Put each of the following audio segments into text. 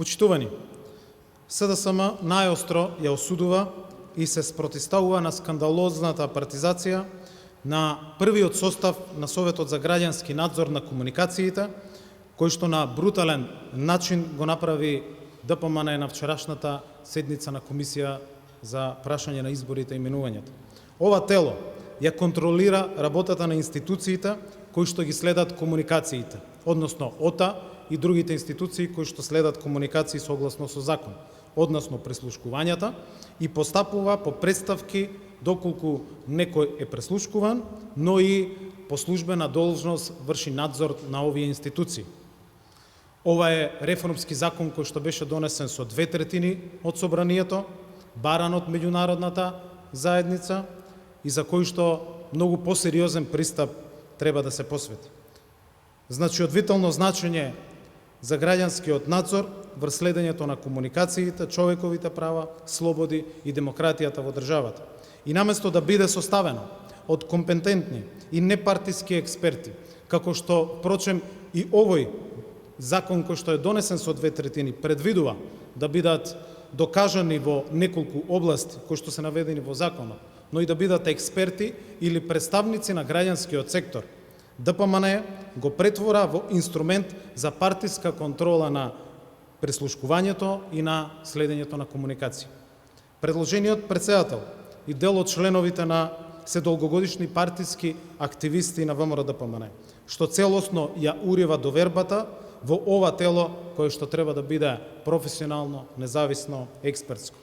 Почитувани, СДСМ најостро ја осудува и се спротивставува на скандалозната партизација на првиот состав на Советот за граѓански надзор на комуникациите, кој што на брутален начин го направи ДПМН на вчерашната седница на Комисија за прашање на изборите и именувањата. Ова тело ја контролира работата на институциите кои што ги следат комуникациите, односно ОТА и другите институции кои што следат комуникации согласно со закон, односно прислушкувањата, и постапува по представки доколку некој е преслушкуван, но и по службена должност врши надзор на овие институции. Ова е реформски закон кој што беше донесен со 2/3 од собранието, баран од меѓународната заедница и за кој што многу посериозен пристап треба да се посвети. Значи, одвително значење за граѓанскиот надзор врз следењето на комуникациите, човековите права, слободи и демократијата во државата. И наместо да биде составено од компетентни и непартиски експерти, како што, впрочем, и овој закон кој што е донесен со 2/3 предвидува да бидат докажани во неколку области кои што се наведени во законот, но и да бидат експерти или представници на граѓанскиот сектор, ДПМН го претвора во инструмент за партиска контрола на прислушкувањето и на следењето на комуникација. Предложениот претседател и дел од членовите на се долгогодишни партиски активисти на ВМРО-ДПМН, што целосно ја урива довербата во ова тело кое што треба да биде професионално, независно, експертско.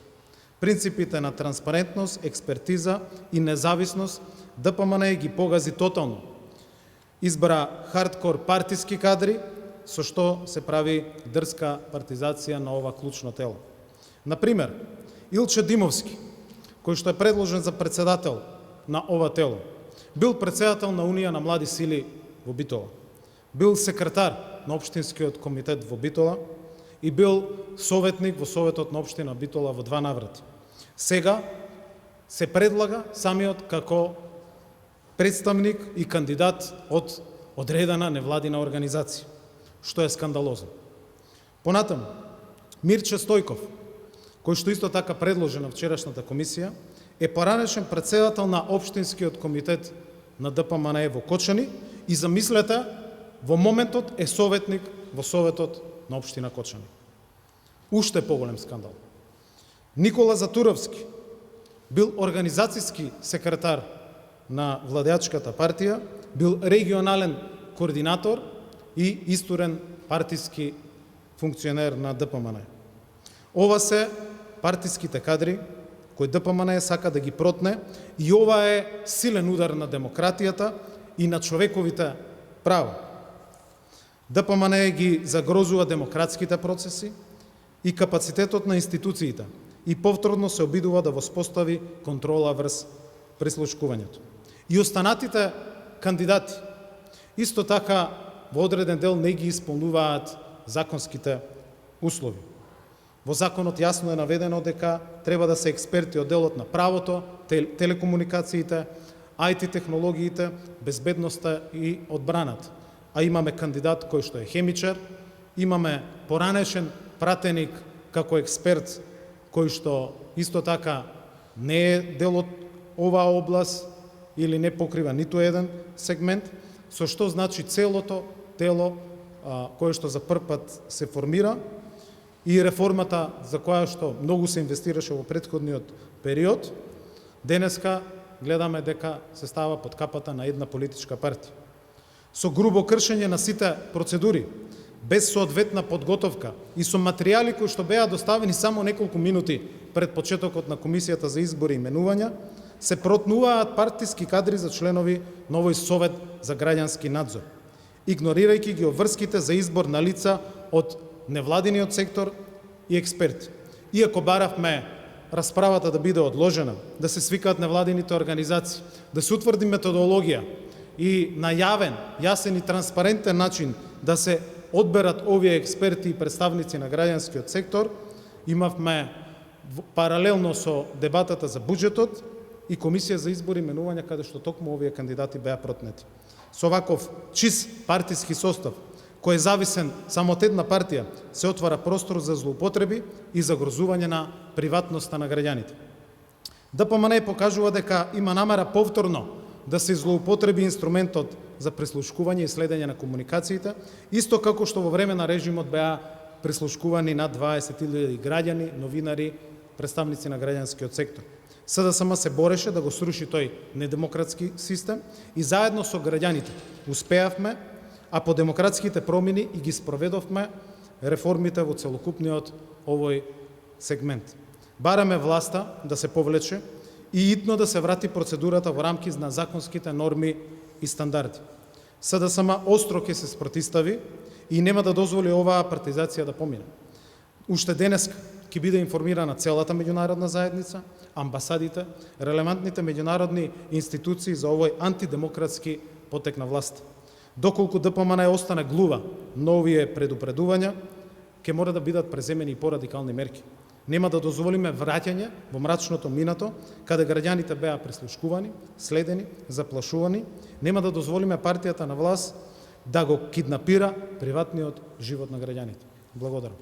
Принципите на транспарентност, експертиза и независност ДПМН ги погази тотално. Избра хардкор партиски кадри, со што се прави дрска партизација на ова клучно тело. Например, Илче Димовски, кој што е предложен за председател на ова тело, бил председател на Унија на млади сили во Битола, бил секретар на Општинскиот комитет во Битола и бил советник во Советот на Општина Битола во 2 наврати. Сега се предлага самиот како представник и кандидат од одредена невладина организација, што е скандалозно. Понатаму, Мирче Стојков, кој што исто така предложен на вчерашната комисија, е поранешен председател на Општинскиот комитет на ДПМН во Кочани и, замислете, во моментот е советник во Советот на Општина Кочани. Уште поголем скандал. Никола Затуровски бил организацијски секретар на владеачката партија, бил регионален координатор и исторен партиски функционер на ДПМН. Ова се партиските кадри кои ДПМН сака да ги протне и ова е силен удар на демократијата и на човековите права. ДПМН ги загрозува демократските процеси и капацитетот на институциите и повторно се обидува да воспостави контрола врз прислушкувањето. И останатите кандидати исто така во одреден дел не ги исполнуваат законските услови. Во законот јасно е наведено дека треба да се експерти од делот на правото, телекомуникациите, IT технологиите, безбедноста и одбраната. А имаме кандидат кој што е хемичар, имаме поранешен пратеник како експерт кој што исто така не е дел од оваа област или не покрива ниту еден сегмент, со што значи целото тело кое што за прв пат се формира и реформата за која што многу се инвестираше во претходниот период, денеска гледаме дека се става под капата на една политичка партија. Со грубо кршење на сите процедури, без соодветна подготовка и со материјали кои што беа доставени само неколку минути пред почетокот на Комисијата за избори и именувања, се протнуваат партиски кадри за членови на овој Совет за граѓански надзор, игнорирајќи ги обврските за избор на лица од невладиниот сектор и експерти. Иако баравме расправата да биде одложена, да се свикаат невладините организации, да се утврди методологија и на јавен, јасен и транспарентен начин да се одберат овие експерти и представници на граѓанскиот сектор, имавме паралелно со дебатата за буџетот и Комисија за избори и именувања, каде што токму овие кандидати беа протнети. Со ваков чист партиски состав, кој е зависен само од една партија, се отвара простор за злоупотреби и загрозување на приватноста на граѓаните. ДПМН покажува дека има намера повторно да се злоупотреби инструментот за прислушкување и следење на комуникациите, исто како што во време на режимот беа прислушкувани над 20.000 граѓани, новинари, представници на граѓанскиот сектор. СДСМ се бореше да го сруши тој недемократски систем и заедно со граѓаните успеавме, а по демократските промени и ги спроведовме реформите во целокупниот овој сегмент. Бараме власта да се повлече и итно да се врати процедурата во рамки на законските норми и стандарди. СДСМ остро ќе се спротистави и нема да дозволи оваа партизација да помине. Уште денес ќе биде информирана целата меѓународна заедница, амбасадите, релевантните меѓународни институции за овој антидемократски потек на власт. Доколку ДПМН остане глува на овие предупредувања, ќе мора да бидат преземени и порадикални мерки. Нема да дозволиме враќање во мрачното минато, каде граѓаните беа прислушкувани, следени, заплашувани. Нема да дозволиме партијата на власт да го киднапира приватниот живот на граѓаните. Благодарам.